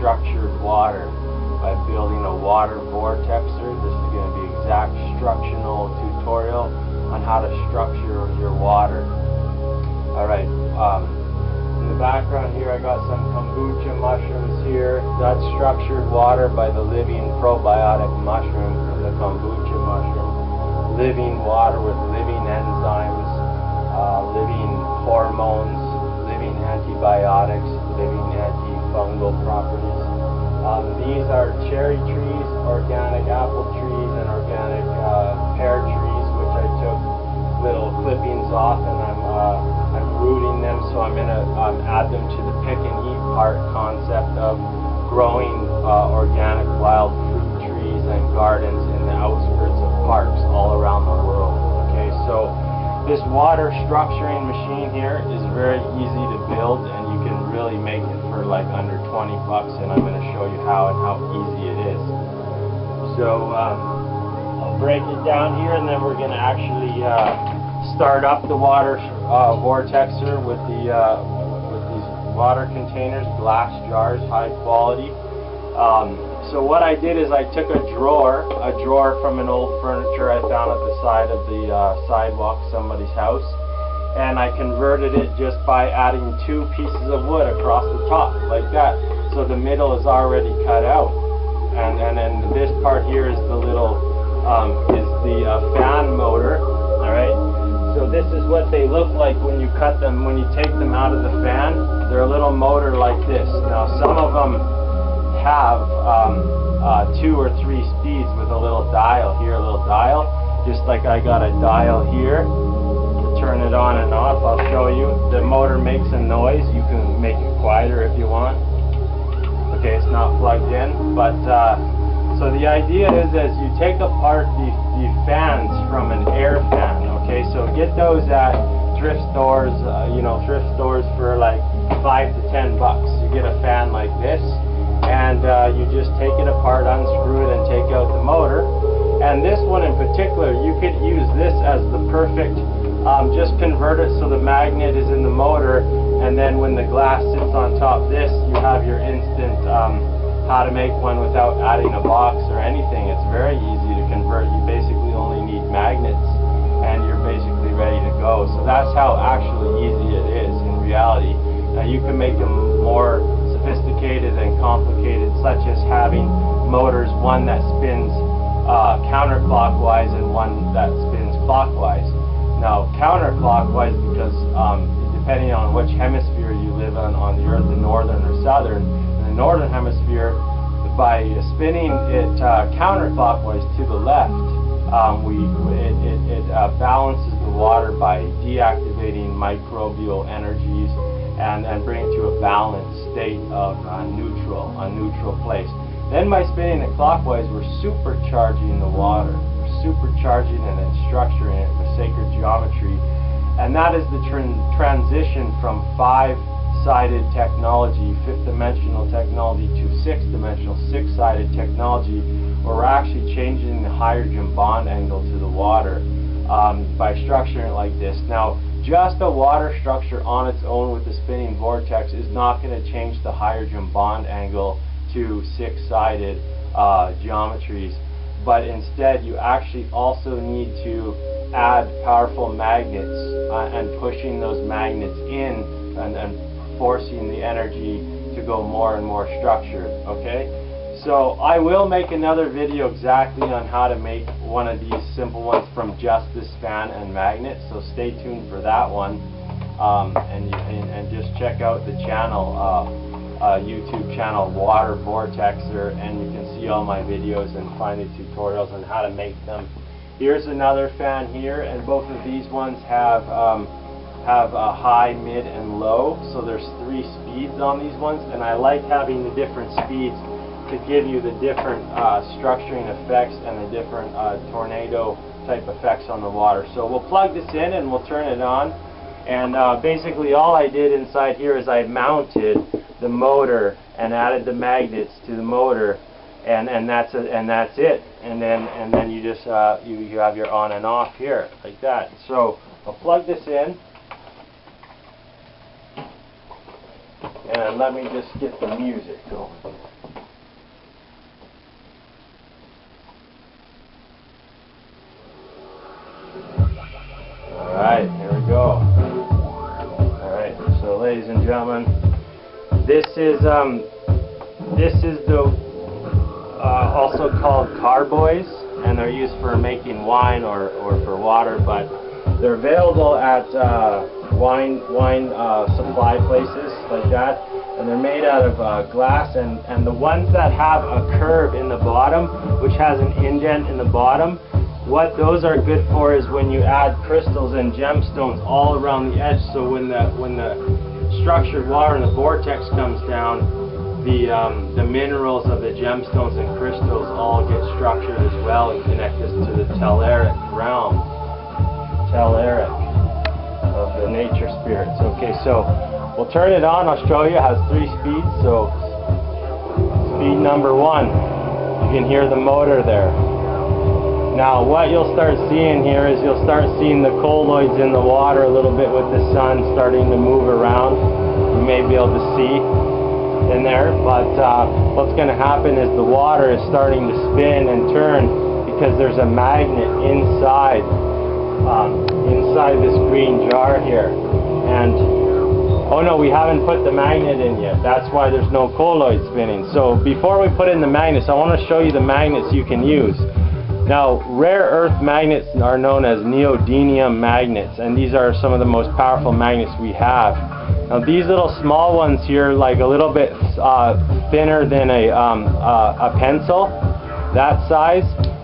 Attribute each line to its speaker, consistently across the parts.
Speaker 1: structured water by building a water vortexer. This is going to be exact structural tutorial on how to structure your water. Alright, in the background here I got some kombucha mushrooms here. That's structured water by the living probiotic mushroom from the kombucha mushroom. Living water with living enzymes, living hormones, living antibiotics, living antifungal properties. These are cherry trees, organic apple trees, and organic pear trees, which I took little clippings off, and I'm rooting them, so I'm going to add them to the pick and eat part concept of growing organic wild fruit trees and gardens in the outskirts of parks all around the world. Okay, so this water structuring machine here is very easy to build, and you can really make it for like under 20 bucks, and I'm going to show you how and how easy it is. So I'll break it down here, and then we're going to actually start up the water vortexer with these water containers, glass jars, high quality. So what I did is I took a drawer from an old furniture I found at the side of the sidewalk, somebody's house, and I converted it just by adding 2 pieces of wood across the top, like that. So the middle is already cut out, and then this part here is the little fan motor. All right. So this is what they look like when you cut them, when you take them out of the fan. They're a little motor like this. Now some of them have 2 or 3 speeds with a little dial here, a little dial, just like I got a dial here to turn it on and off. I'll show you. The motor makes a noise. You can make it quieter if you want. Okay, it's not plugged in, but so the idea is as you take apart the fans from an air fan. Okay, so get those at thrift stores, thrift stores for like 5 to 10 bucks. You get a fan like this, and you just take it apart, unscrew it, and take out the motor. And this one in particular, you could use this as the perfect, just convert it so the magnet is in the motor, and then when the glass sits on top of this, you have your instant how to make one without adding a box or anything. It's very easy to convert. You basically only need magnets, and you're basically ready to go. So that's how actually easy it is in reality. Now you can make them more sophisticated and complicated, such as having motors, one that spins counterclockwise and one that spins clockwise. Now counterclockwise because depending on which hemisphere you live on the earth, the northern or southern. In the northern hemisphere, by spinning it counterclockwise to the left, it balances the water by deactivating microbial energies and bring it to a balanced state of a neutral place. Then by spinning it clockwise, we're supercharging the water. We're supercharging it and structuring it with sacred geometry. And that is the transition from 5-sided technology, 5th-dimensional technology, to 6th-dimensional, 6-sided technology, where we're actually changing the hydrogen bond angle to the water by structuring it like this. Now, just a water structure on its own with the spinning vortex is not going to change the hydrogen bond angle to 6-sided geometries, but instead you actually also need to add powerful magnets and pushing those magnets in and forcing the energy to go more and more structured. Okay, so I will make another video exactly on how to make one of these simple ones from just this fan and magnet, so stay tuned for that one, and just check out the channel, YouTube channel, Water Vortexer, and you can see all my videos and find the tutorials on how to make them. Here's another fan here, and both of these ones have a high, mid, and low, so there's 3 speeds on these ones, and I like having the different speeds to give you the different structuring effects and the different tornado type effects on the water. So we'll plug this in and we'll turn it on, and basically all I did inside here is I mounted the motor and added the magnets to the motor, and that's it. And then you just you have your on and off here like that. So I'll plug this in, and let me just get the music going. This is the also called carboys, and they're used for making wine or for water, but they're available at wine supply places like that, and they're made out of glass, and the ones that have a curve in the bottom, which has an indent in the bottom, what those are good for is when you add crystals and gemstones all around the edge, so when the structured water in the vortex comes down, the minerals of the gemstones and crystals all get structured as well and connect us to the telluric realm. Telluric of the nature spirits. Okay, so we'll turn it on. I'll show you. It has 3 speeds. So speed number 1, you can hear the motor there. Now what you'll start seeing here is you'll start seeing the colloids in the water a little bit with the sun starting to move around. You may be able to see in there, but what's going to happen is the water is starting to spin and turn because there's a magnet inside this green jar here. And oh no, we haven't put the magnet in yet. That's why there's no colloid spinning. So before we put in the magnets, I want to show you the magnets you can use. Now, rare earth magnets are known as neodymium magnets, and these are some of the most powerful magnets we have. Now, these little small ones here, like a little bit thinner than a pencil, that size.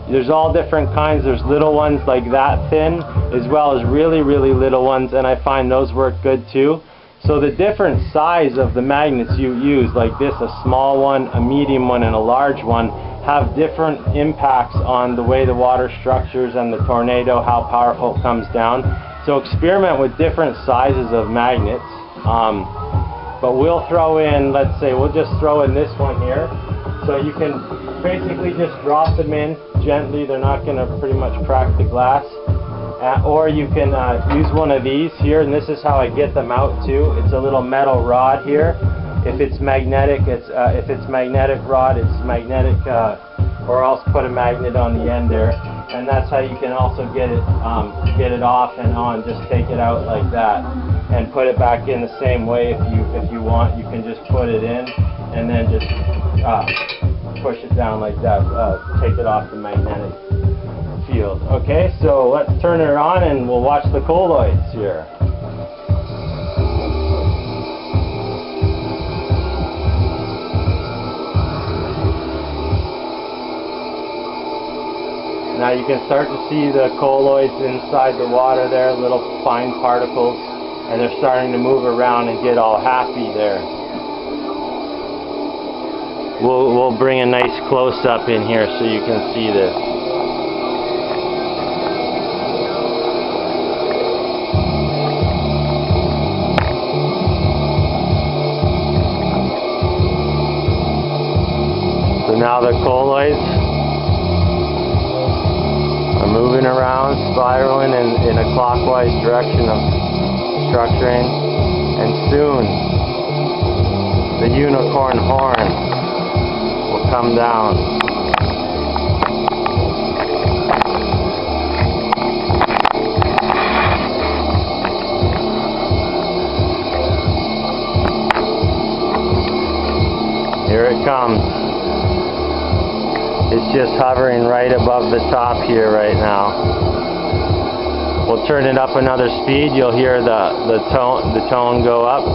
Speaker 1: There's all different kinds. There's little ones like that thin, as well as really, really little ones, and I find those work good too. So the different size of the magnets you use, like this, a small one, a medium one, and a large one, have different impacts on the way the water structures and the tornado, how powerful it comes down. So experiment with different sizes of magnets. But we'll throw in, let's say, we'll just throw in this one here. So you can basically just drop them in gently. They're not going to pretty much crack the glass. Or you can use one of these here, and this is how I get them out too. It's a little metal rod here. If it's magnetic, if it's magnetic rod, it's magnetic, or else put a magnet on the end there, and that's how you can also get it off and on. Just take it out like that, and put it back in the same way. If you want, you can just put it in, and then just push it down like that. Take it off the magnetic field. Okay, so let's turn it on, and we'll watch the colloids here. Now you can start to see the colloids inside the water there, little fine particles, and they're starting to move around and get all happy there. We'll bring a nice close-up in here so you can see this. So now the colloids are moving around, spiraling in a clockwise direction of structuring, and soon the unicorn horn will come down. Here it comes. It's just hovering right above the top here right now. We'll turn it up another speed. You'll hear the tone go up.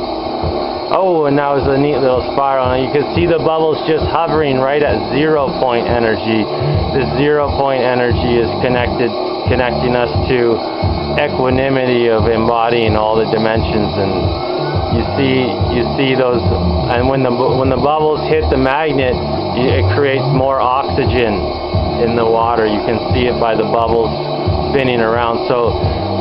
Speaker 1: Oh, and that was a neat little spiral. And you can see the bubbles just hovering right at 0 point energy. This 0 point energy is connecting us to equanimity of embodying all the dimensions. And you see those. And when the bubbles hit the magnet, it creates more oxygen in the water. You can see it by the bubbles spinning around. So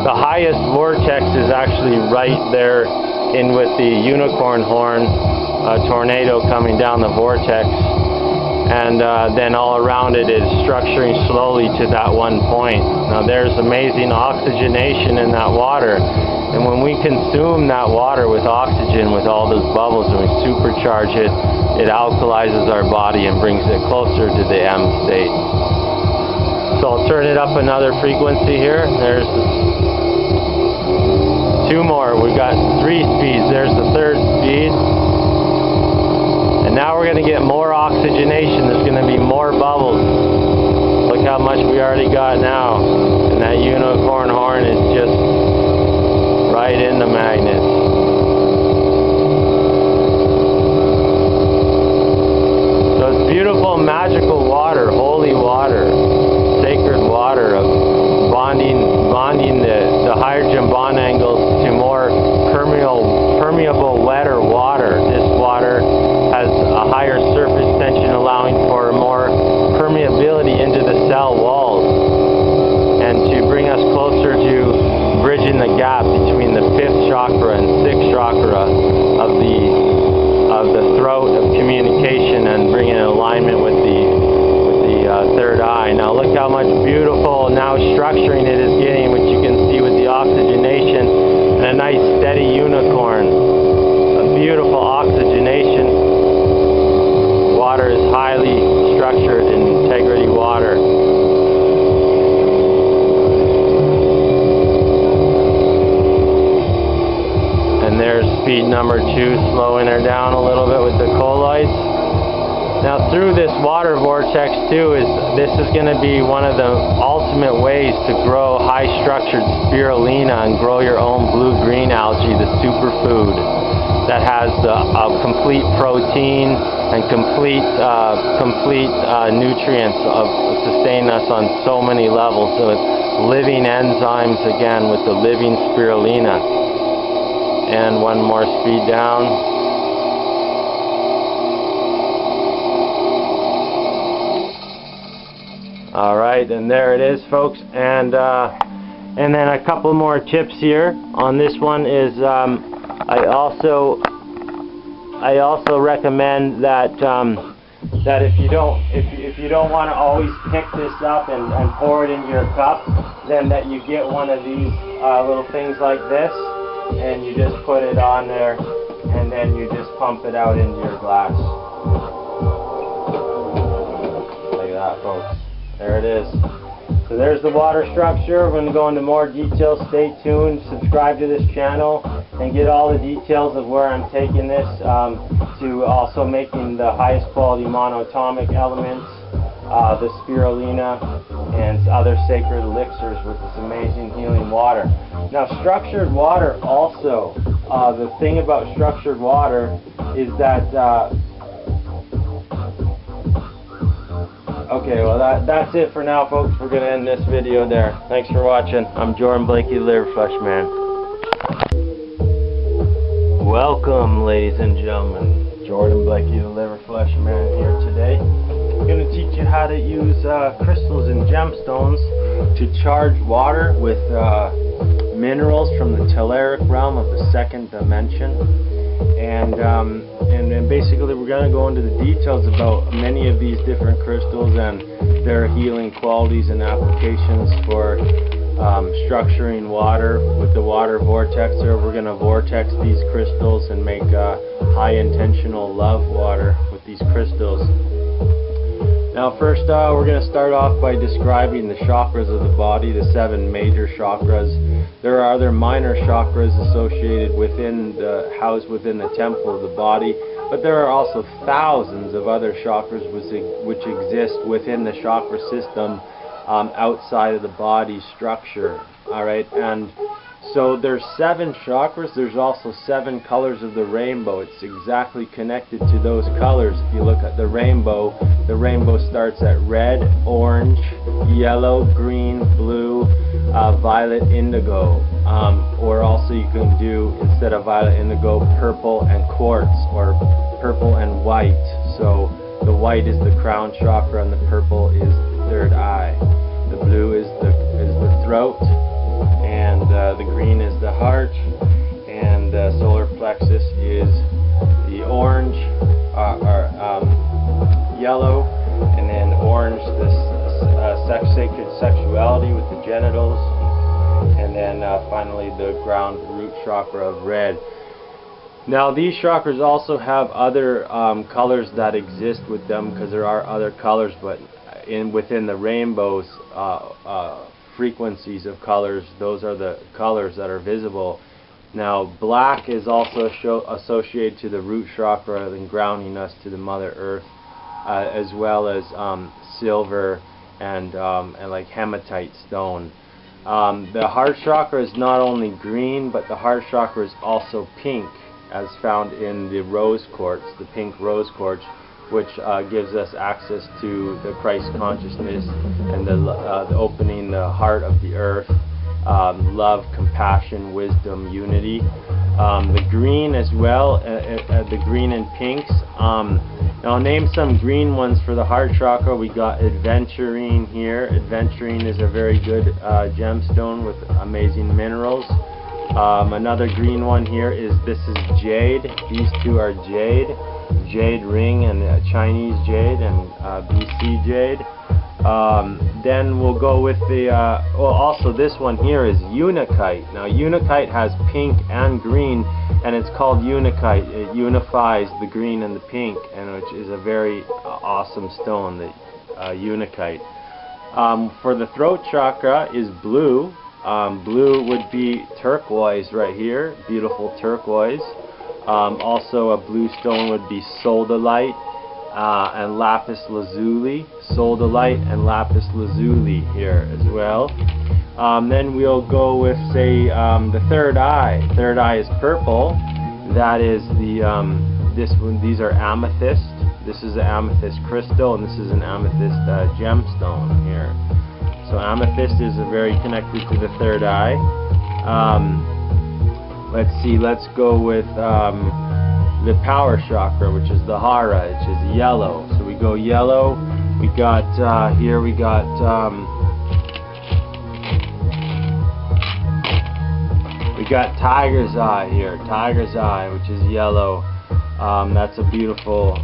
Speaker 1: the highest vortex is actually right there in with the unicorn horn tornado coming down the vortex, and then all around it is structuring slowly to that one point. Now there's amazing oxygenation in that water, and when we consume that water with oxygen, with all those bubbles, and we supercharge it, it alkalizes our body and brings it closer to the M state. So I'll turn it up another frequency here. There's two more. We got 3 speeds. There's the 3rd speed. Now we're going to get more oxygenation. There's going to be more bubbles. Look how much we already got now. And that unicorn horn is just right in the magnet. So it's beautiful, magical water, holy water, sacred water of bonding the hydrogen bond angles to more permeable, wetter water. This water has a higher surface tension, allowing for more permeability into the cell walls, and to bring us closer to bridging the gap between the 5th chakra and 6th chakra of the throat of communication, and bringing in alignment with the third eye. Now look how much beautiful now structuring it is getting, which you can see with the oxygenation and a nice steady unicorn. A beautiful oxygenation. Water is highly structured in integrity water. And there's speed number 2, slowing her down a little bit with the colloids. Now through this water vortex too, this is going to be one of the ultimate ways to grow high structured spirulina and grow your own blue-green algae, the superfood that has complete protein and complete nutrients of sustain us on so many levels. So it's living enzymes again with the living spirulina. And one more speed down. Alright, and there it is, folks. And then a couple more tips here on this one is I also recommend that that if you don't want to always pick this up and pour it into your cup, then that you get one of these little things like this, and you just put it on there, and then you just pump it out into your glass. Like that, folks. There it is. So there's the water structure. We're going to go into more details. Stay tuned. Subscribe to this channel and get all the details of where I'm taking this to also making the highest quality monoatomic elements, the spirulina, and other sacred elixirs with this amazing healing water. Now structured water also, the thing about structured water is that okay, well that's it for now, folks. We're going to end this video there. Thanks for watching. I'm Jordan Blaikie, Liver Flesh Man. Welcome, ladies and gentlemen. Jordan Blaikie, the Liver Flesh Man, here today. I'm going to teach you how to use crystals and gemstones to charge water with minerals from the telluric realm of the 2nd dimension. And then basically we're going to go into the details about many of these different crystals and their healing qualities and applications for structuring water with the water vortexer. We're going to vortex these crystals and make high intentional love water with these crystals. Now first we're going to start off by describing the chakras of the body, the 7 major chakras. There are other minor chakras associated housed within the temple of the body, but there are also thousands of other chakras which exist within the chakra system outside of the body structure. Alright, and so there's 7 chakras. There's also 7 colors of the rainbow. It's exactly connected to those colors. If you look at the rainbow starts at red, orange, yellow, green, blue, violet, indigo, or also you can do, instead of violet, indigo, purple and quartz, or purple and white. So the white is the crown chakra and the purple is the 3rd eye. The blue is the throat, and the green is the heart, and solar plexus is the orange, yellow, and then orange, this sacred sexuality with the genitals, and then finally the ground root chakra of red. Now these chakras also have other colors that exist with them, because there are other colors, but within the rainbow's frequencies of colors, those are the colors that are visible. Now black is also associated to the root chakra and grounding us to the Mother Earth, as well as silver and like hematite stone. The heart chakra is not only green, but the heart chakra is also pink, as found in the rose quartz, the pink rose quartz, which gives us access to the Christ consciousness and the opening the heart of the earth, love, compassion, wisdom, unity. The green as well, the green and pinks. Now I'll name some green ones for the heart chakra. We got adventurine here. Adventurine is a very good gemstone with amazing minerals. Another green one here is, this is jade. These two are jade. Jade ring and Chinese jade and BC jade. Then we'll go with the, also this one here is unakite. Now unakite has pink and green, and it's called unakite. It unifies the green and the pink, and which is a very awesome stone, the unakite. For the throat chakra is blue. Blue would be turquoise right here, beautiful turquoise. Also a blue stone would be sodalite and lapis lazuli. Sodalite and lapis lazuli here as well. Then we'll go with, say, the third eye. Third eye is purple. That is the this one. These are amethyst. This is an amethyst crystal, and this is an amethyst gemstone here. So amethyst is very connected to the third eye. Let's see, let's go with the power chakra, which is the hara, which is yellow. So we go yellow. We got here we got tiger's eye here. Tiger's eye, which is yellow. That's a beautiful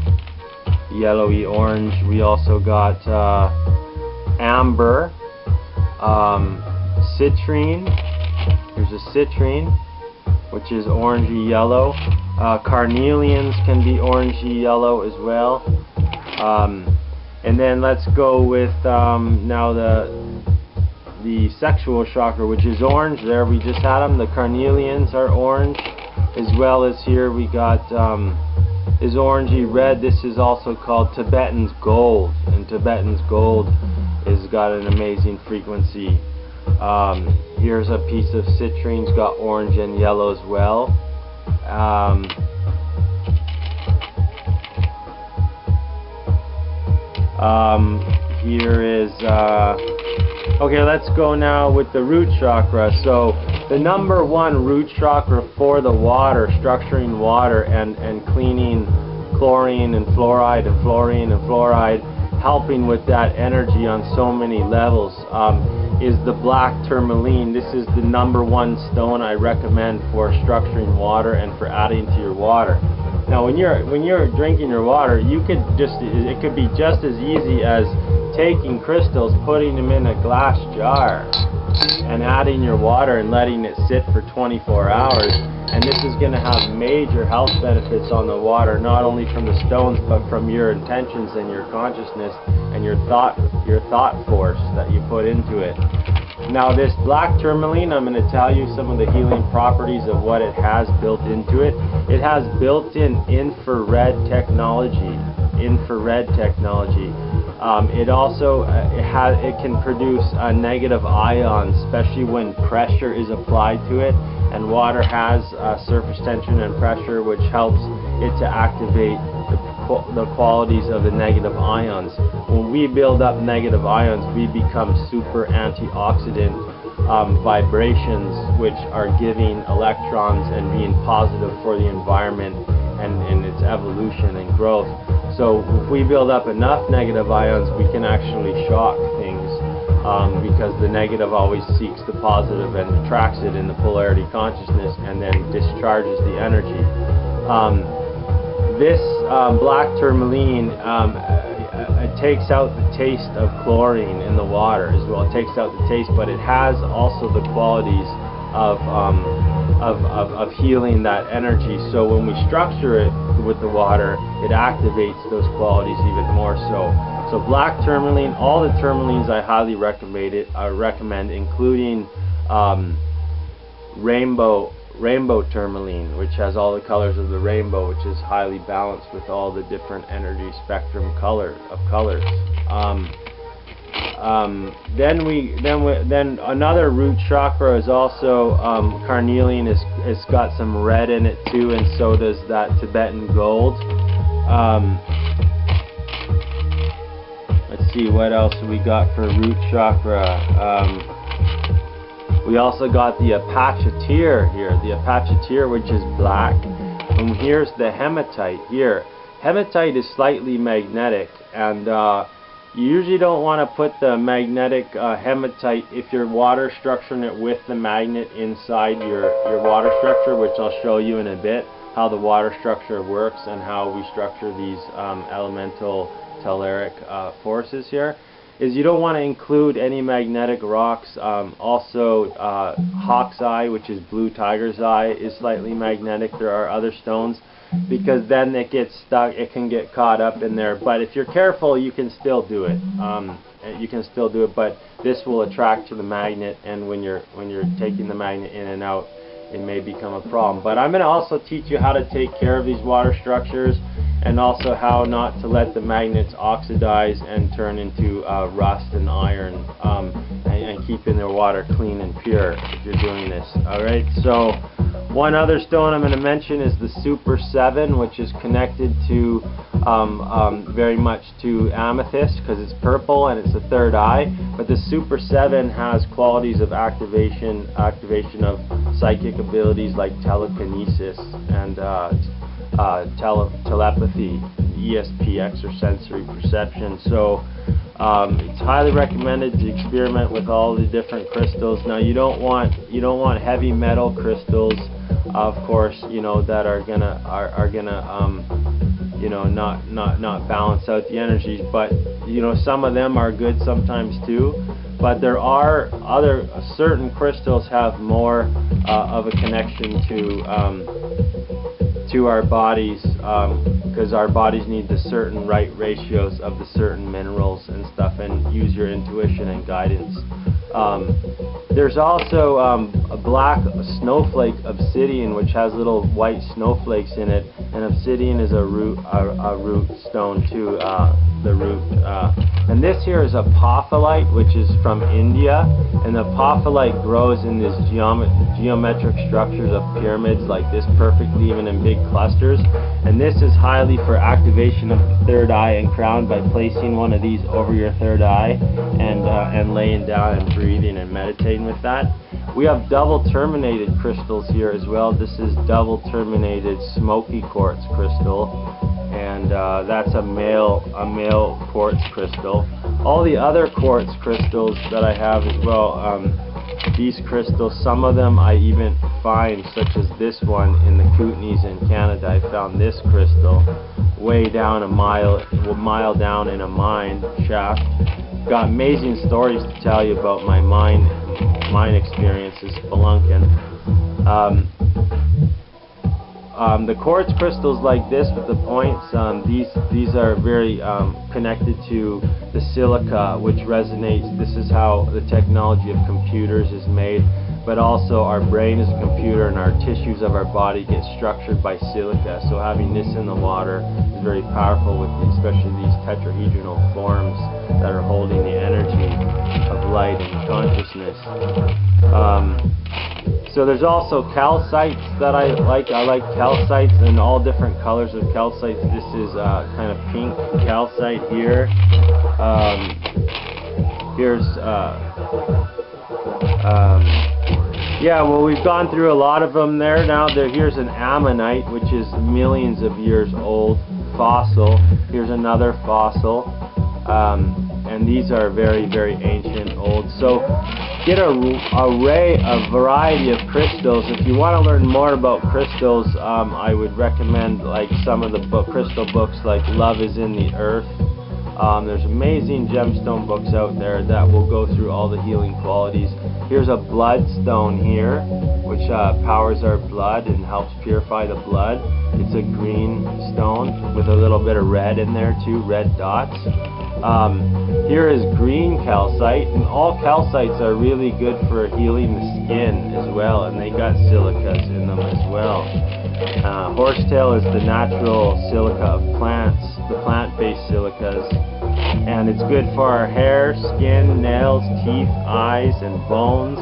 Speaker 1: yellowy orange. We also got amber, citrine. Here's a citrine, which is orangey yellow. Carnelians can be orangey yellow as well. And then let's go with now the sexual chakra, which is orange. There we just had them. The carnelians are orange, as well as here we got is orangey red. This is also called Tibetan's gold, and Tibetan's gold has got an amazing frequency. Here's a piece of citrine, it's got orange and yellow as well. Here is okay, let's go now with the root chakra. So the number one root chakra for the water, structuring water and cleaning chlorine and fluoride and fluorine and fluoride, helping with that energy on so many levels, is the black tourmaline. This is the number one stone I recommend for structuring water and for adding to your water. Now when you're drinking your water, it could be just as easy as taking crystals, putting them in a glass jar and adding your water and letting it sit for 24 hours, and this is going to have major health benefits on the water, not only from the stones but from your intentions and your consciousness and your thought force that you put into it. Now this black tourmaline, I'm going to tell you some of the healing properties of what it has built into it. It has built-in infrared technology. It also it can produce negative ions, especially when pressure is applied to it, and water has surface tension and pressure, which helps it to activate the qualities of the negative ions. When we build up negative ions, we become super antioxidant vibrations, which are giving electrons and being positive for the environment and its evolution and growth. So if we build up enough negative ions, we can actually shock things, because the negative always seeks the positive and attracts it in the polarity consciousness and then discharges the energy. This black tourmaline, it takes out the taste of chlorine in the water as well. It takes out the taste, but it has also the qualities of healing that energy. So when we structure it with the water, it activates those qualities even more so. So black tourmaline, all the tourmalines I highly recommend, including rainbow rainbow tourmaline, which has all the colors of the rainbow, which is highly balanced with all the different energy spectrum colors. Then another root chakra is also carnelian. It's got some red in it too, and so does that Tibetan gold. Let's see what else we got for root chakra. We also got the apachetir here, the apachetir, which is black, and here's the hematite here. Hematite is slightly magnetic, and you usually don't want to put the magnetic hematite if you're water structuring it with the magnet inside your water structure, which I'll show you in a bit how the water structure works and how we structure these elemental telluric forces here. Is you don't want to include any magnetic rocks. Also hawk's eye, which is blue tiger's eye, is slightly magnetic. There are other stones, because then it gets stuck, it can get caught up in there. But if you're careful, you can still do it. You can still do it, but this will attract to the magnet, and when you're taking the magnet in and out, it may become a problem. But I'm going to also teach you how to take care of these water structures, and also how not to let the magnets oxidize and turn into rust and iron, and keeping their water clean and pure if you're doing this. Alright, so one other stone I'm going to mention is the Super 7, which is connected to very much to amethyst, because it's purple and it's the third eye. But the Super 7 has qualities of activation of psychic abilities like telekinesis and telepathy, ESP, extrasensory perception. So it's highly recommended to experiment with all the different crystals. Now you don't want heavy metal crystals, of course, you know, that are gonna you know, not balance out the energies. But you know, some of them are good sometimes too. But there are certain crystals have more of a connection to our bodies, because our bodies need the certain right ratios of the certain minerals and stuff, and use your intuition and guidance. There's also a black snowflake obsidian, which has little white snowflakes in it, and obsidian is a root stone too. The root, and this here is a apophyllite, which is from India, and the apophyllite grows in these geometric structures of pyramids like this, perfectly, even in big clusters. And this is highly for activation of the third eye and crown, by placing one of these over your third eye and laying down and breathing and meditating with that. We have double terminated crystals here as well. This is double terminated smoky quartz crystal, and that's a male quartz crystal. All the other quartz crystals that I have as well, these crystals, some of them I even find, such as this one in the Kootenays in Canada. I found this crystal way down a mile down in a mine shaft. Got amazing stories to tell you about my mine experiences spelunking. The quartz crystals like this with the points, these are very connected to the silica, which resonates. This is how the technology of computers is made, but also our brain is a computer, and our tissues of our body get structured by silica. So having this in the water is very powerful, with especially these tetrahedral forms that are holding the energy of light and consciousness. So there's also calcites that I like. I like calcites in all different colors of calcites. This is kind of pink calcite here. Yeah, well, we've gone through a lot of them there. Now here's an ammonite, which is millions of years old, fossil. Here's another fossil. And these are very, very ancient, old. So get a variety of crystals. If you want to learn more about crystals, I would recommend like some of the crystal books like Love is in the Earth. There's amazing gemstone books out there that will go through all the healing qualities. Here's a bloodstone here, which powers our blood and helps purify the blood. It's a green stone with a little bit of red in there too, red dots. Here is green calcite, and all calcites are really good for healing the skin as well, and they got silicas in them as well. Horsetail is the natural silica of plants, the plant-based silicas, and it's good for our hair, skin, nails, teeth, eyes, and bones.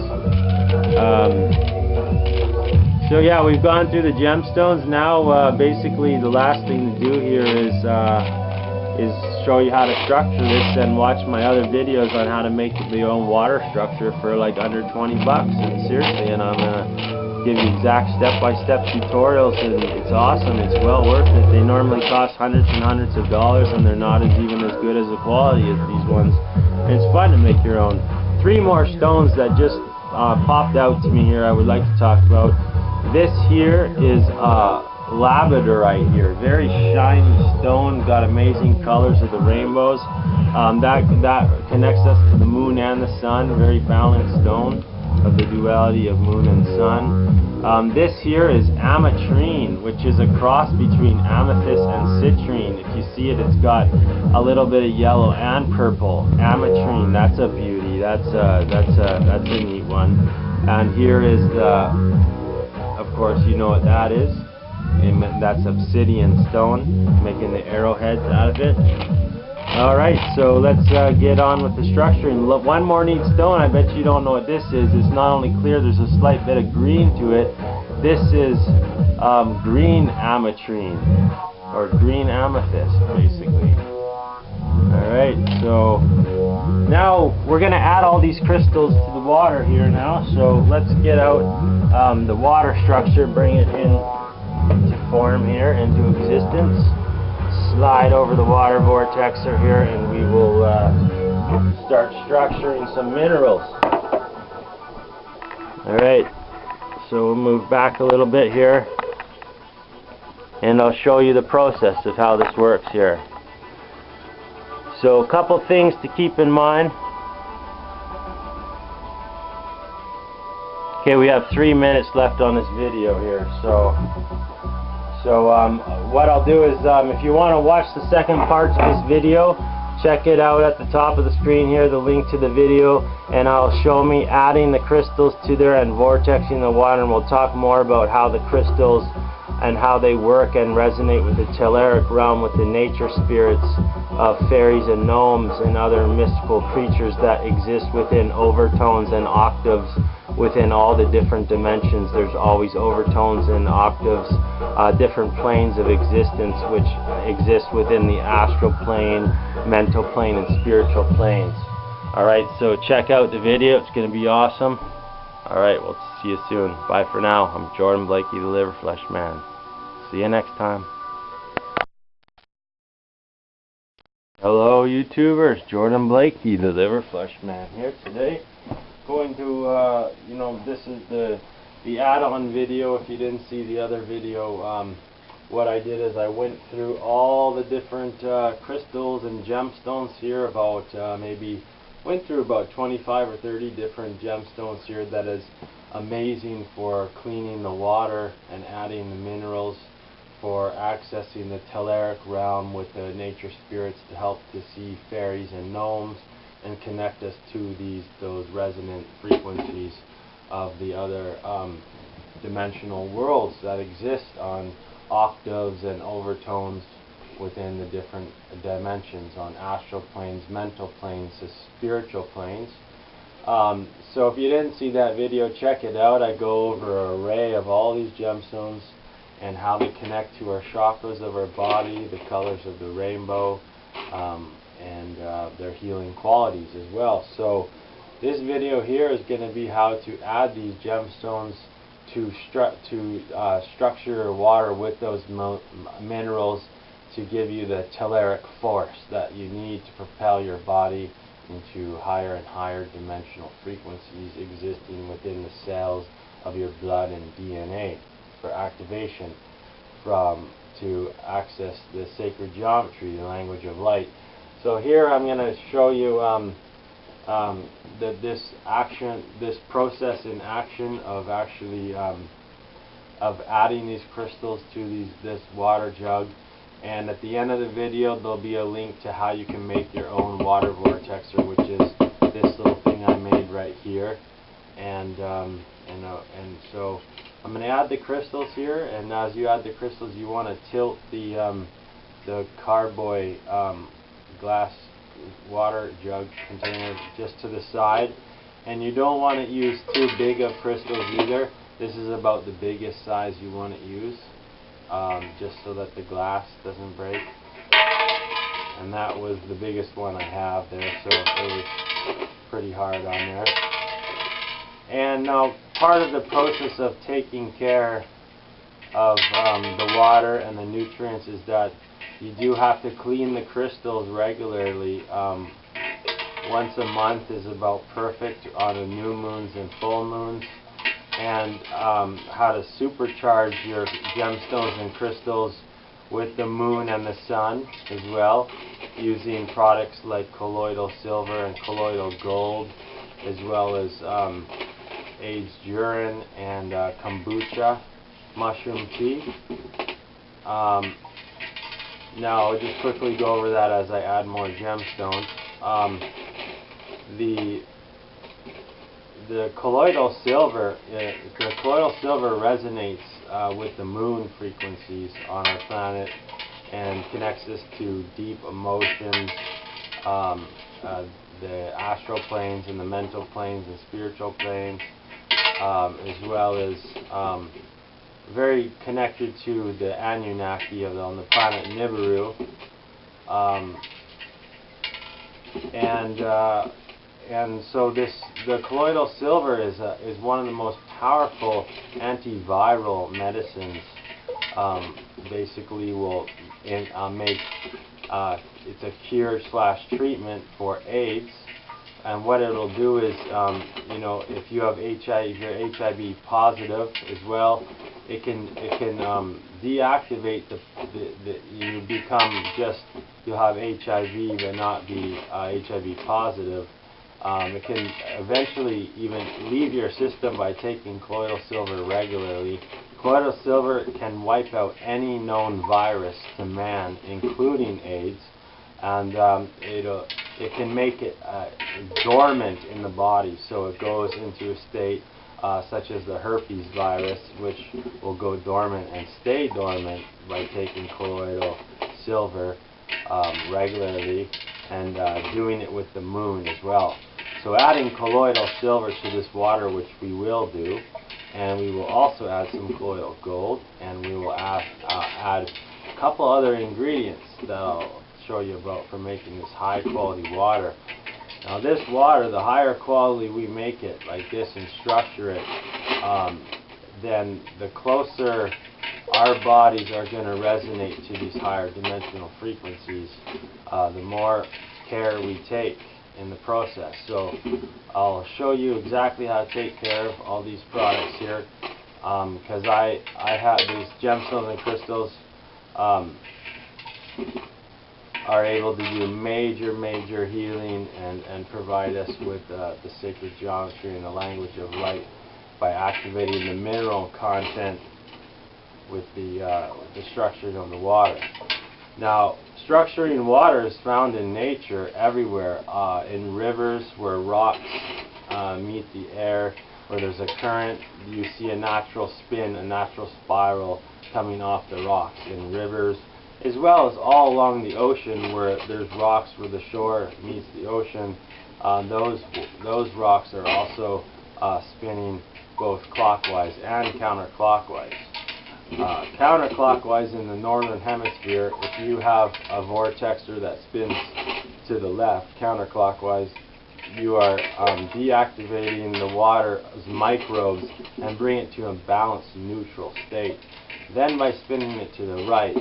Speaker 1: So yeah, we've gone through the gemstones. Now basically the last thing to do here is show you how to structure this, and watch my other videos on how to make your own water structure for like under 20 bucks. And seriously, and I'm gonna give you exact step-by-step tutorials, and it's awesome. It's well worth it. They normally cost hundreds and hundreds of dollars, and they're not even as good as the quality as these ones. And it's fun to make your own. 3 more stones that just popped out to me here I would like to talk about. This here is labradorite here, very shiny stone, got amazing colors of the rainbows. That connects us to the moon and the sun, very balanced stone of the duality of moon and sun. This here is ametrine, which is a cross between amethyst and citrine. If you see it, it's got a little bit of yellow and purple. Ametrine, that's a beauty. That's a neat one. And here is the, of course, you know what that is. That's obsidian stone, making the arrowheads out of it. Alright, so let's get on with the structuring. Look, one more neat stone, I bet you don't know what this is. It's not only clear, there's a slight bit of green to it. This is green ametrine, or green amethyst, basically. Alright, so now we're going to add all these crystals to the water here now. So let's get out the water structure, bring it in to form here, into existence. Slide over the water vortexer here, and we will start structuring some minerals. Alright, so we'll move back a little bit here, and I'll show you the process of how this works here. So a couple things to keep in mind. Okay, we have 3 minutes left on this video here, so what I'll do is, if you want to watch the second parts of this video, check it out at the top of the screen here, the link to the video, and I'll show me adding the crystals to there and vortexing the water, and we'll talk more about how the crystals and how they work and resonate with the telluric realm, with the nature spirits of fairies and gnomes and other mystical creatures that exist within overtones and octaves within all the different dimensions. There's always overtones and octaves, different planes of existence which exist within the astral plane, mental plane, and spiritual planes. Alright, so check out the video, it's going to be awesome. Alright, we'll see you soon. Bye for now. I'm Jordan Blaikie, the Liver Flesh Man. See you next time. Hello YouTubers, Jordan Blaikie, the Liver Flesh Man, here today. Going to, you know, this is the add-on video. If you didn't see the other video, what I did is I went through all the different crystals and gemstones here, went through about 25 or 30 different gemstones here. That is amazing for cleaning the water and adding the minerals, for accessing the telluric realm with the nature spirits to help to see fairies and gnomes and connect us to those resonant frequencies of the other dimensional worlds that exist on octaves and overtones within the different dimensions, on astral planes, mental planes, the spiritual planes. So if you didn't see that video, check it out. I go over an array of all these gemstones and how they connect to our chakras of our body, the colors of the rainbow, and their healing qualities as well. So this video here is going to be how to add these gemstones to structure your water with those minerals to give you the telluric force that you need to propel your body into higher and higher dimensional frequencies existing within the cells of your blood and DNA for activation, to access the sacred geometry, the language of light. So here I'm going to show you this process in action of actually of adding these crystals to this water jug And at the end of the video, there'll be a link to how you can make your own water vortexer, which is this little thing I made right here. And so I'm going to add the crystals here, and as you add the crystals, you want to tilt the carboy glass water jug container just to the side, and you don't want to use too big of crystals either. This is about the biggest size you want to use, just so that the glass doesn't break. And that was the biggest one I have there, so it was pretty hard on there. And now part of the process of taking care of the water and the nutrients is that you do have to clean the crystals regularly. Once a month is about perfect on the new moons and full moons. And how to supercharge your gemstones and crystals with the moon and the sun as well, using products like colloidal silver and colloidal gold, as well as aged urine and kombucha mushroom tea. Now I'll just quickly go over that as I add more gemstones. The colloidal silver resonates with the moon frequencies on our planet and connects us to deep emotions, the astral planes and the mental planes and spiritual planes, as well as very connected to the Anunnaki on the planet Nibiru. And so the colloidal silver is one of the most powerful antiviral medicines. Basically, will make it's a cure/treatment for AIDS. And what it'll do is, if you have HIV, if you're HIV positive as well, it can deactivate you become you'll have HIV but not be HIV positive. It can eventually even leave your system by taking colloidal silver regularly. Colloidal silver can wipe out any known virus to man, including AIDS, and it can make it dormant in the body, so it goes into a state such as the herpes virus, which will go dormant and stay dormant by taking colloidal silver regularly, and doing it with the moon as well. So adding colloidal silver to this water, which we will do, and we will also add some colloidal gold, and we will add a couple other ingredients that I'll show you about for making this high quality water. Now this water, the higher quality we make it like this and structure it, then the closer our bodies are going to resonate to these higher dimensional frequencies, the more care we take in the process. So I'll show you exactly how to take care of all these products here, because I have these gemstones and crystals are able to do major healing and provide us with the sacred geometry and the language of light by activating the mineral content with the structuring of the water. Now, structuring water is found in nature everywhere, in rivers where rocks meet the air, where there's a current. You see a natural spin, a natural spiral coming off the rocks in rivers, as well as all along the ocean where there's rocks where the shore meets the ocean. Those rocks are also spinning both clockwise and counterclockwise. Counterclockwise in the northern hemisphere, if you have a vortexer that spins to the left, counterclockwise, you are deactivating the water's microbes and bring it to a balanced neutral state. Then by spinning it to the right,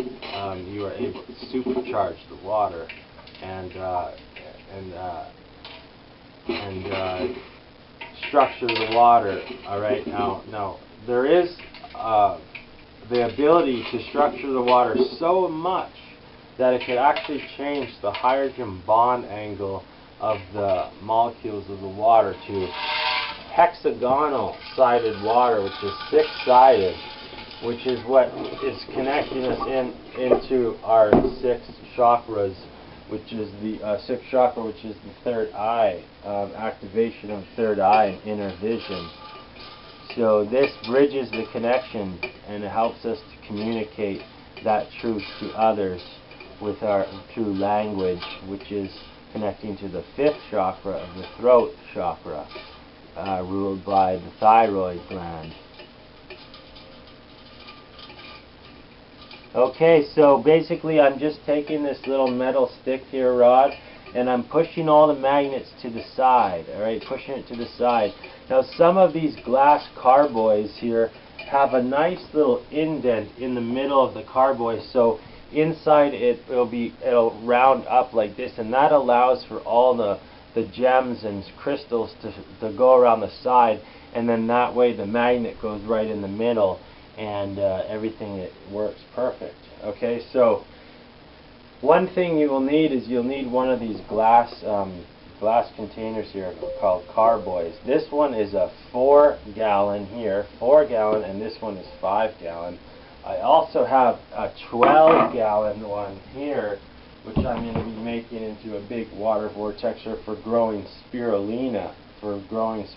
Speaker 1: you are able to supercharge the water and structure the water. All right, now there is the ability to structure the water so much that it could actually change the hydrogen bond angle of the molecules of the water to hexagonal sided water, which is 6-sided. which is what is connecting us into our 6 chakras, which is the 6th chakra, which is the third eye, activation of third eye and inner vision. So this bridges the connection, and it helps us to communicate that truth to others with our true language, which is connecting to the 5th chakra of the throat chakra, ruled by the thyroid gland. Okay, so basically I'm just taking this little metal stick here, rod, and I'm pushing all the magnets to the side, alright, pushing it to the side. Now some of these glass carboys here have a nice little indent in the middle of the carboy, so inside it'll round up like this, and that allows for all the gems and crystals to go around the side, and then that way the magnet goes right in the middle, and everything, it works perfect. Okay, so one thing you will need is you'll need one of these glass containers here called carboys. This one is a 4-gallon here, 4-gallon, and this one is 5-gallon. I also have a 12-gallon one here, which I'm going to be making into a big water vortexer for growing spirulina, vortex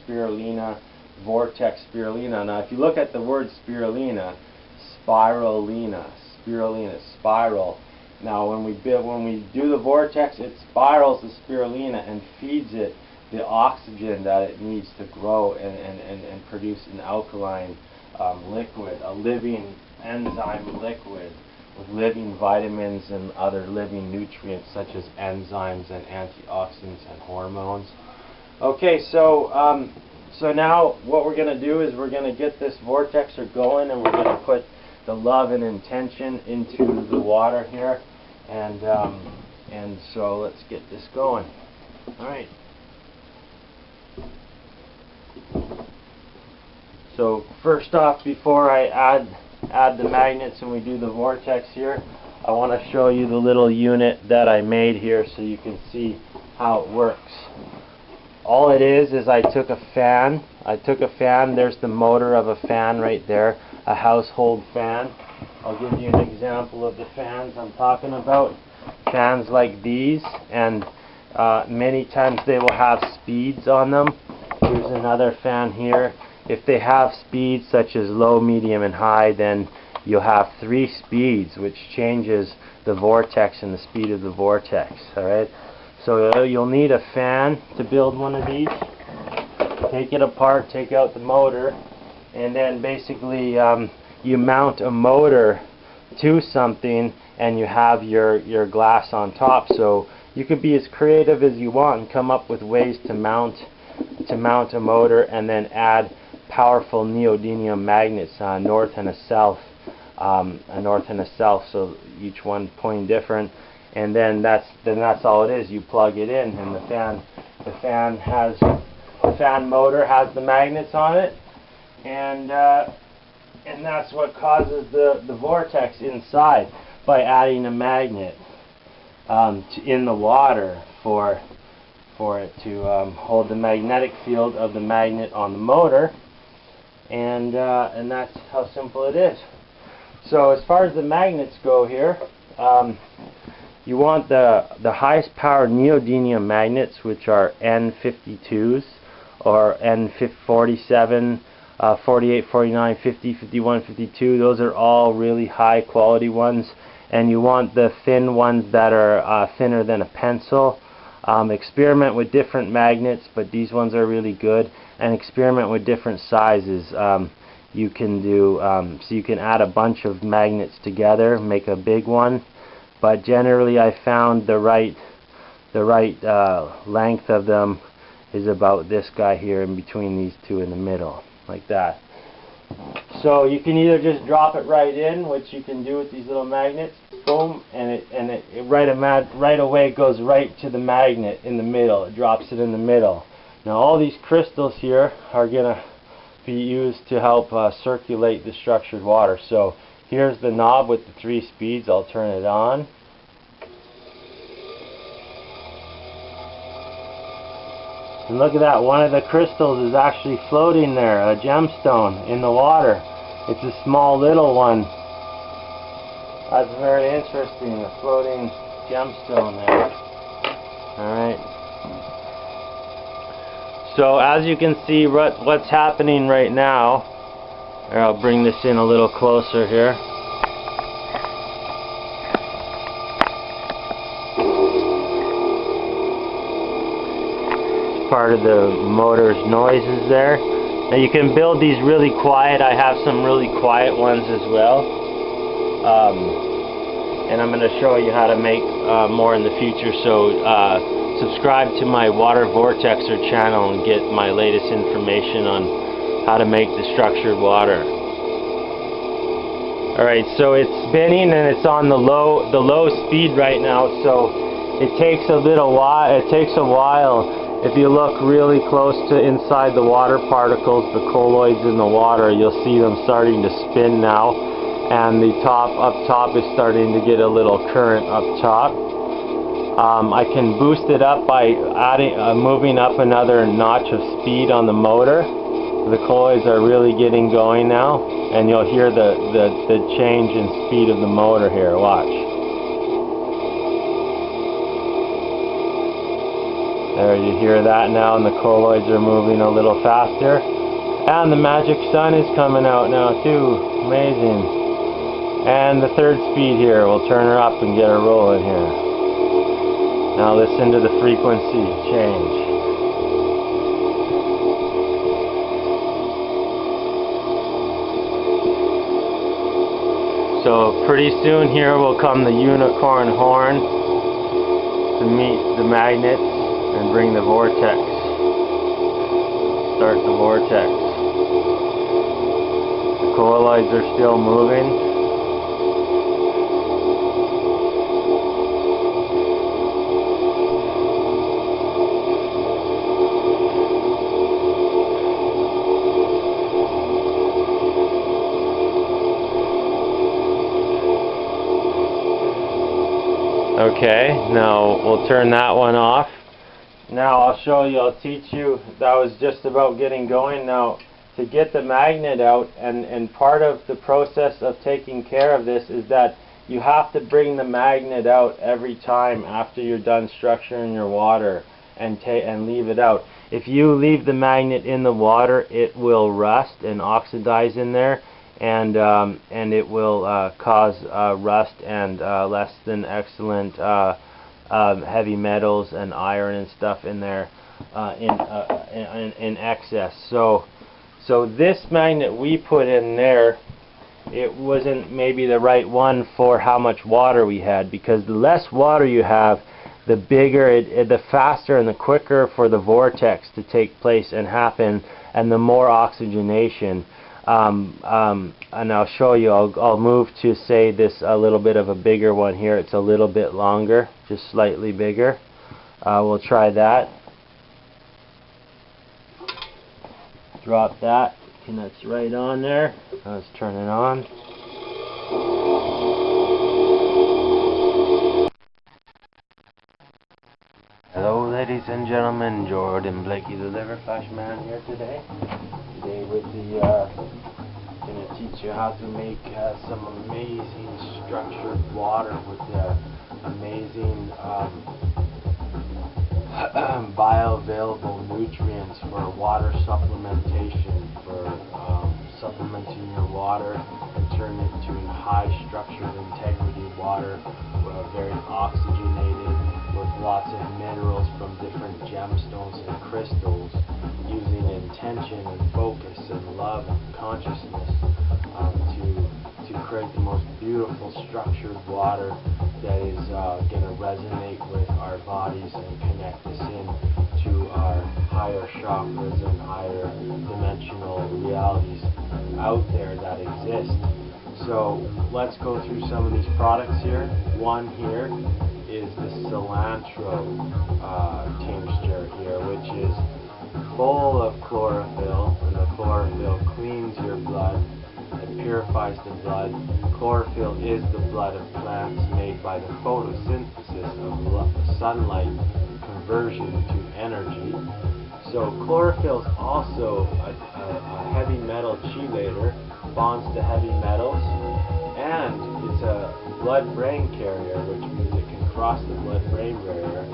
Speaker 1: spirulina. Now if you look at the word spirulina, spiral. Now when we do the vortex, it spirals the spirulina and feeds it the oxygen that it needs to grow and produce an alkaline liquid, a living enzyme liquid with living vitamins and other living nutrients such as enzymes and antioxidants and hormones. Okay, so so now what we're going to do is we're going to get this vortexer going, and we're going to put the love and intention into the water here, and so let's get this going. All right. So first off, before I add the magnets and we do the vortex here, I want to show you the little unit that I made here so you can see how it works. All it is I took a fan. There's the motor of a fan right there, a household fan. I'll give you an example of the fans I'm talking about. Fans like these, and many times they will have speeds on them. Here's another fan here. If they have speeds such as low, medium, and high, then you'll have 3 speeds, which changes the vortex and the speed of the vortex. Alright? So you'll need a fan to build one of these. Take it apart, take out the motor, and then basically you mount a motor to something, and you have your glass on top. So you can be as creative as you want and come up with ways to mount a motor, and then add powerful neodymium magnets, north and a south, so each one pointing different, and then that's all it is. You plug it in, and the fan motor has the magnets on it, and that's what causes the vortex inside, by adding a magnet in the water for it to hold the magnetic field of the magnet on the motor, and that's how simple it is. So as far as the magnets go here, you want the highest power neodymium magnets, which are N52s or N47, 48, 49, 50, 51, 52. Those are all really high quality ones. And you want the thin ones that are thinner than a pencil. Experiment with different magnets, but these ones are really good. And experiment with different sizes. You can do so you can add a bunch of magnets together, make a big one. But generally, I found the right length of them is about this guy here, in between these two in the middle, like that. So you can either just drop it right in, which you can do with these little magnets, boom, and it right away goes right to the magnet in the middle. It drops it in the middle. Now all these crystals here are gonna be used to help circulate the structured water. So here's the knob with the 3 speeds. I'll turn it on. And look at that, one of the crystals is actually floating there, a gemstone in the water. It's a small little one. That's very interesting, a floating gemstone there. Alright. So as you can see what's happening right now, here, I'll bring this in a little closer here. It's part of the motor's noises there. Now you can build these really quiet. I have some really quiet ones as well. And I'm going to show you how to make more in the future. So subscribe to my Water Vortexer channel and get my latest information on how to make the structured water. Alright, so it's spinning and it's on the low speed right now, so it takes a little while. It takes a while. If you look really close to inside the water particles, the colloids in the water, you'll see them starting to spin now, and the up top is starting to get a little current up top. I can boost it up by moving up another notch of speed on the motor. The colloids are really getting going now, and you'll hear the change in speed of the motor here. Watch. There, you hear that now, and the colloids are moving a little faster. And the magic sun is coming out now too. Amazing. And the third speed here, we'll turn her up and get her rolling here. Now listen to the frequency change. So pretty soon here will come the unicorn horn to meet the magnets and bring the vortex. Start the vortex. The colloids are still moving. Okay, now we'll turn that one off. Now I'll show you, I'll teach you, that was just about getting going. Now to get the magnet out, and part of the process of taking care of this is that you have to bring the magnet out every time after you're done structuring your water and leave it out. If you leave the magnet in the water, it will rust and oxidize in there, and it will cause rust and less than excellent heavy metals and iron and stuff in there in excess. So this magnet we put in there, it wasn't maybe the right one for how much water we had, because the less water you have, the bigger, the faster and the quicker for the vortex to take place and happen, and the more oxygenation. And I'll show you, I'll move to say this a little bit of a bigger one here. It's a little bit longer, just slightly bigger. We'll try that. Drop that, and that's right on there. Let's turn it on. Hello ladies and gentlemen, Jordan Blaikie, the Liver Flash Man here today. Today with the going to teach you how to make some amazing structured water with the amazing bioavailable nutrients for water supplementation, for supplementing your water and turning it to high structured integrity water, very oxygenated, with lots of minerals from different gemstones and crystals, using intention and focus and love and consciousness to create the most beautiful structured water that is going to resonate with our bodies and connect us in to our higher chakras and higher dimensional realities out there that exist. So let's go through some of these products here. One here is the cilantro tincture here, which is full of chlorophyll, and the chlorophyll cleans your blood and purifies the blood. Chlorophyll is the blood of plants made by the photosynthesis of sunlight conversion to energy. So chlorophyll is also a heavy metal chelator, bonds to heavy metals, and it's a blood-brain carrier, which means it can cross the blood-brain barrier.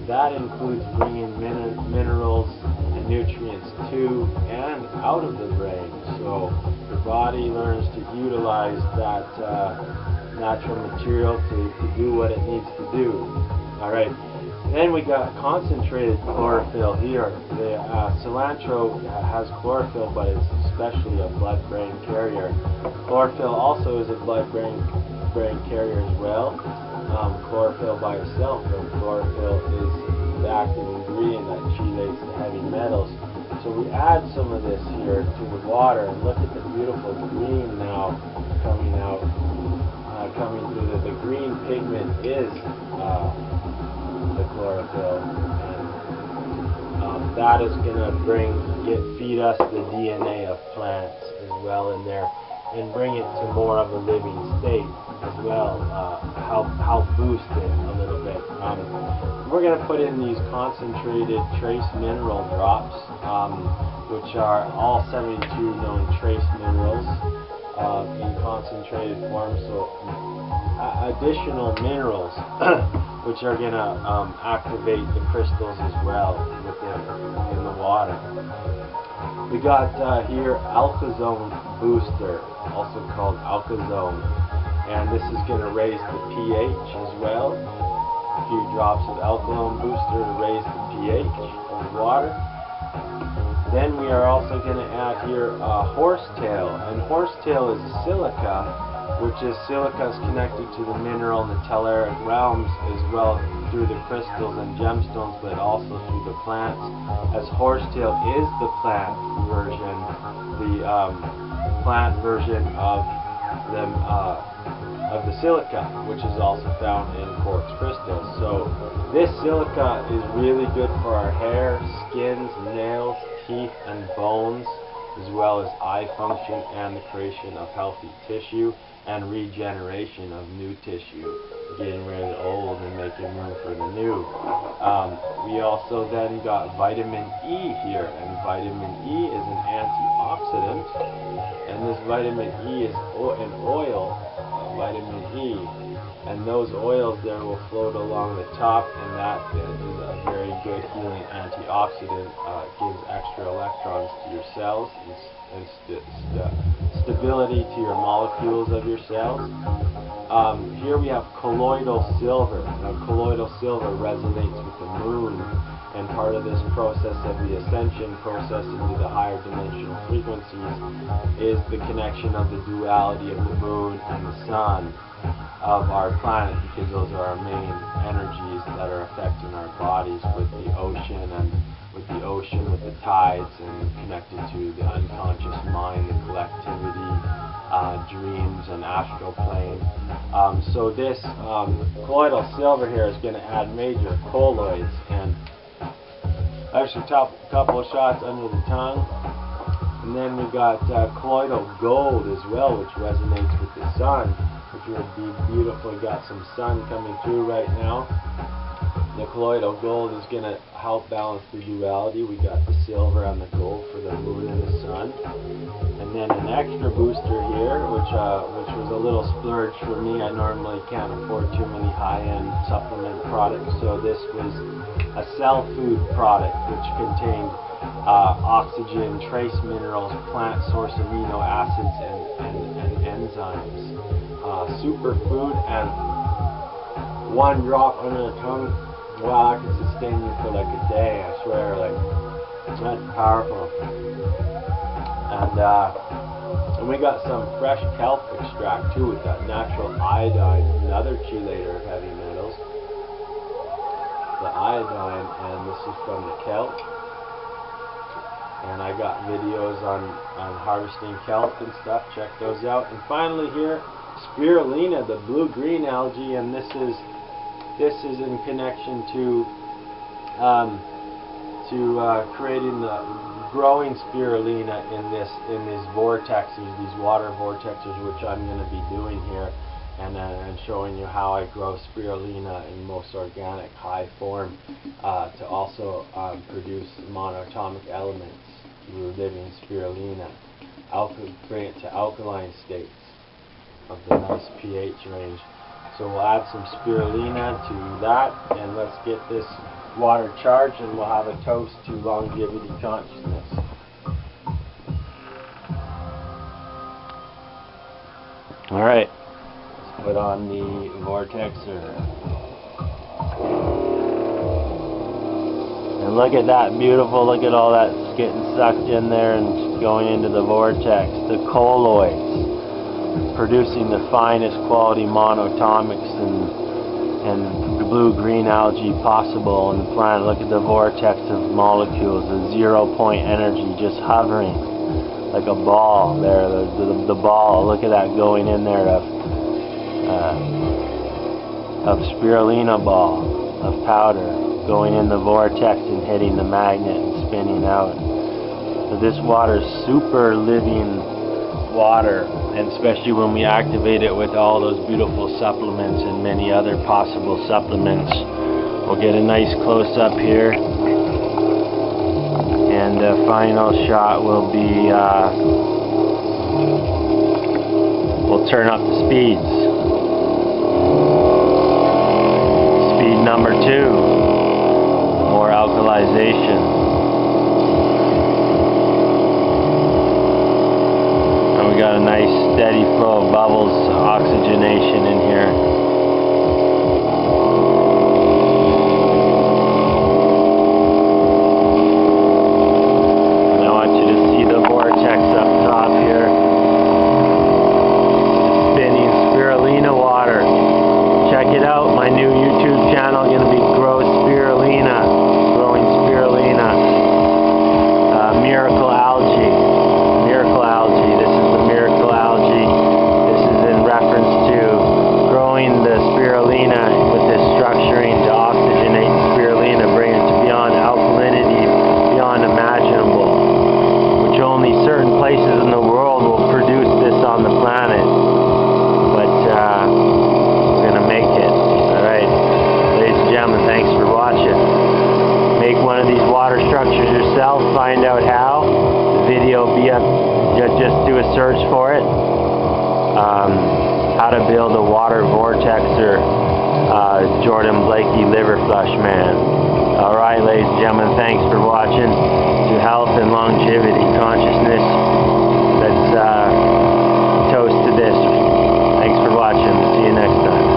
Speaker 1: That includes bringing minerals and nutrients to and out of the brain, so the body learns to utilize that natural material to do what it needs to do. Alright, then we got concentrated chlorophyll here. The cilantro has chlorophyll, but it's especially a blood-brain carrier. Chlorophyll also is a blood-brain carrier as well. Chlorophyll by itself, and chlorophyll is the active ingredient that chelates the heavy metals. So we add some of this here to the water, and look at the beautiful green now coming out, coming through. The green pigment is the chlorophyll, and that is going to feed us the DNA of plants as well in there, and bring it to more of a living state as well. Help boost it a little bit. We're going to put in these concentrated trace mineral drops, which are all 72 known trace minerals in concentrated form. So additional minerals which are going to activate the crystals as well in the water. We got here Alkazone Booster, also called Alkazone, and this is going to raise the pH as well. A few drops of Alkazone Booster to raise the pH of the water. Then we are also going to add here horsetail, and horsetail is a silica, which is silica is connected to the mineral and the telluric realms as well through the crystals and gemstones, but also through the plants, as horsetail is the plant version, of the silica, which is also found in quartz crystals. So this silica is really good for our hair, skins, nails, teeth, and bones, as well as eye function and the creation of healthy tissue and regeneration of new tissue, getting rid of the old and making room for the new. We also then got vitamin E here, and vitamin E is an antioxidant, and this vitamin E is an oil, vitamin E, and those oils there will float along the top, and that is a very good healing antioxidant. It gives extra electrons to your cells and stability to your molecules of your cells. Here we have colloidal silver. Now colloidal silver resonates with the moon, and part of this process of the ascension process into the higher dimensional frequencies is the connection of the duality of the moon and the sun of our planet, because those are our main energies that are affecting our bodies with the ocean, with the tides, and connected to the unconscious mind, the collectivity, dreams, and astral plane. So this colloidal silver here is going to add major colloids, and actually a couple of shots under the tongue. And then we got colloidal gold as well, which resonates with the sun, which would be beautiful. Got some sun coming through right now. The colloidal gold is going to help balance the duality. We got the silver and the gold for the moon and the sun. And then an extra booster here, which was a little splurge for me. I normally can't afford too many high-end supplement products, so this was a cell food product which contained oxygen, trace minerals, plant source amino acids, and enzymes. Superfood, and 1 drop under the tongue. Wow, I can sustain you for like a day, I swear, like, that's powerful. And we got some fresh kelp extract too, with that natural iodine, another chelator of heavy metals. The iodine, and this is from the kelp. And I got videos on harvesting kelp and stuff, check those out. And finally here, spirulina, the blue-green algae, and this is in connection to creating the growing spirulina in these vortexes, these water vortexes, which I'm going to be doing here, and showing you how I grow spirulina in most organic high form to also produce monatomic elements through living spirulina. bring it to alkaline states of the nice pH range. So we'll add some spirulina to that, and let's get this water charged, and we'll have a toast to longevity consciousness. Alright, let's put on the Vortexer. And look at that, beautiful, look at all that getting sucked in there and going into the vortex. The colloids producing the finest quality monoatomics and blue-green algae possible on the planet. Look at the vortex of molecules, the 0 point energy just hovering like a ball there, the ball. Look at that going in there of spirulina ball, of powder, going in the vortex and hitting the magnet and spinning out. So this water is super living water, and especially when we activate it with all those beautiful supplements and many other possible supplements. We'll get a nice close-up here, and the final shot will be, we'll turn up the speeds. Speed number 2, more alkalization. We got a nice steady flow of bubbles, oxygenation in here. And I want you to see the vortex up top here. Spinning spirulina water. Check it out, my new YouTube channel going to be growing spirulina. Miracle algae. Miracle algae. This is the miracle algae. This is in reference to growing the spirulina with this structuring to oxygenate spirulina, bring it to beyond alkalinity, beyond imaginable, which only certain places in the world will produce this on the planet. But we're going to make it. Alright, ladies and gentlemen, thanks for watching. Make one of these water structures yourself, find out how. The video will be up, just do a search for it. How to build a water vortexer, Jordan Blaikie liver flush man. Alright, ladies and gentlemen, thanks for watching. To health and longevity consciousness, let's toast to this. Thanks for watching. See you next time.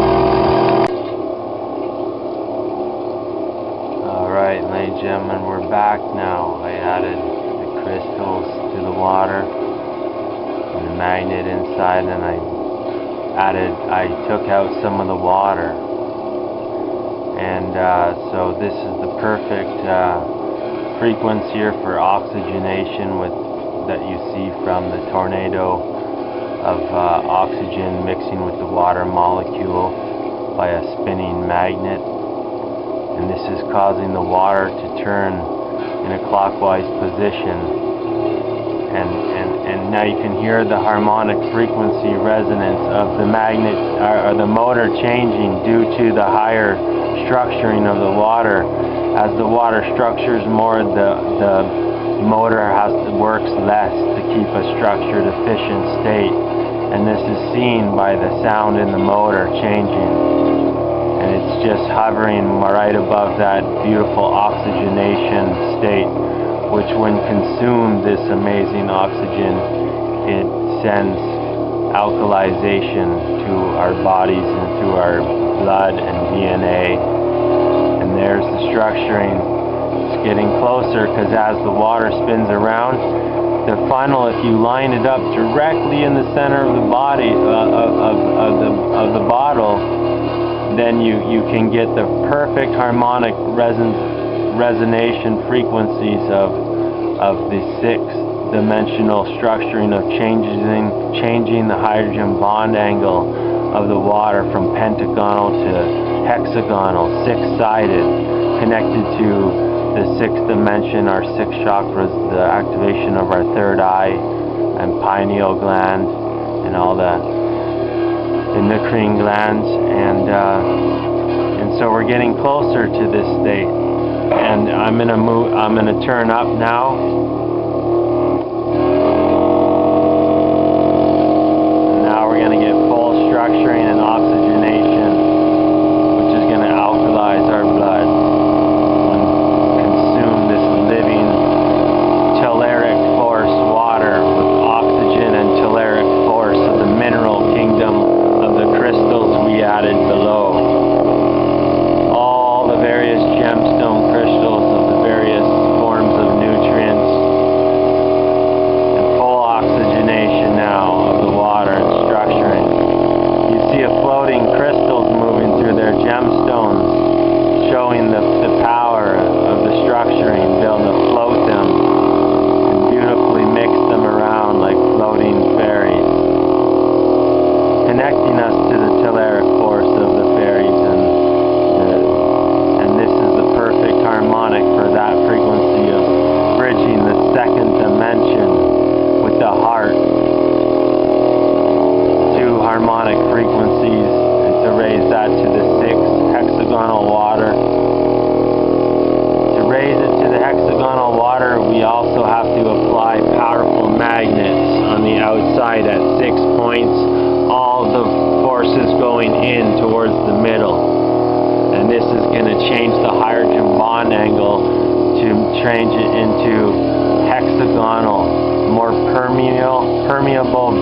Speaker 1: Alright, ladies and gentlemen, we're back now. I added the crystals to the water and the magnet inside, and I took out some of the water. And so this is the perfect frequency here for oxygenation that you see from the tornado of oxygen mixing with the water molecule by a spinning magnet. And this is causing the water to turn in a clockwise position. And now you can hear the harmonic frequency resonance of the magnet or the motor changing due to the higher structuring of the water. As the water structures more, the motor works less to keep a structured, efficient state. And this is seen by the sound in the motor changing. And it's just hovering right above that beautiful oxygenation state, which when consumed, this amazing oxygen, it sends alkalization to our bodies and to our blood and DNA. And there's the structuring. It's getting closer, because as the water spins around, the funnel, if you line it up directly in the center of the body, of the bottle, then you can get the perfect harmonic resonation frequencies of the 6-dimensional structuring of changing the hydrogen bond angle of the water from pentagonal to hexagonal, 6-sided, connected to the 6th dimension, our 6 chakras, the activation of our 3rd eye and pineal gland and all the endocrine glands, and so we're getting closer to this state. And I'm gonna turn up now. hexagonal water, we also have to apply powerful magnets on the outside at 6 points, all the forces going in towards the middle. And this is going to change the hydrogen bond angle to change it into hexagonal, more permeable,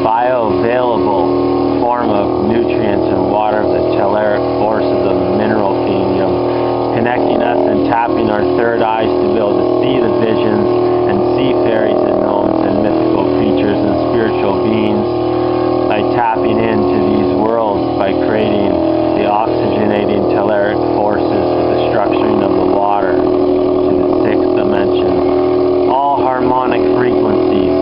Speaker 1: bioavailable form of nutrients and water, the telluric forces of the mineral kingdom, connecting us and tapping our third eyes to be able to see the visions and see fairies and gnomes and mythical creatures and spiritual beings by tapping into these worlds, by creating the oxygenating telluric forces with the structuring of the water to the 6th dimension. All harmonic frequencies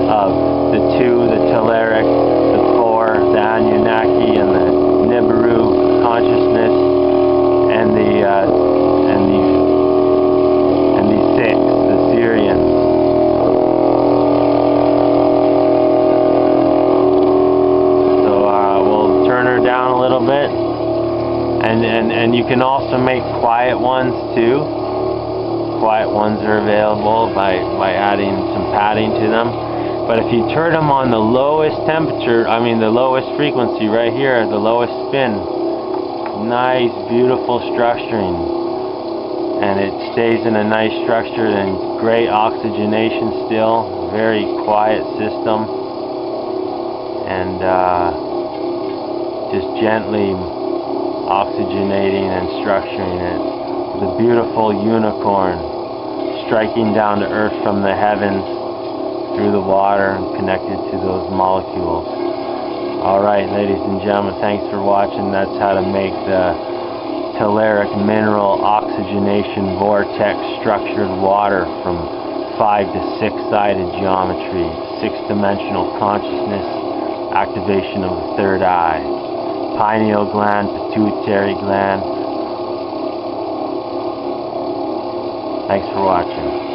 Speaker 1: of the 2, the telluric, the 4, the Anunnaki, and the Nibiru consciousness, and the 6, the Syrians. So we'll turn her down a little bit, and you can also make quiet ones too. Quiet ones are available by adding some padding to them. But if you turn them on the lowest temperature, the lowest frequency right here, the lowest spin, nice, beautiful structuring, and it stays in a nice structure and great oxygenation still, very quiet system, and just gently oxygenating and structuring it. The beautiful unicorn striking down to earth from the heavens through the water and connected to those molecules. Alright, ladies and gentlemen, thanks for watching. That's how to make the telluric mineral oxygenation vortex structured water from 5 to 6 sided geometry, 6-dimensional consciousness, activation of the third eye, pineal gland, pituitary gland. Thanks for watching.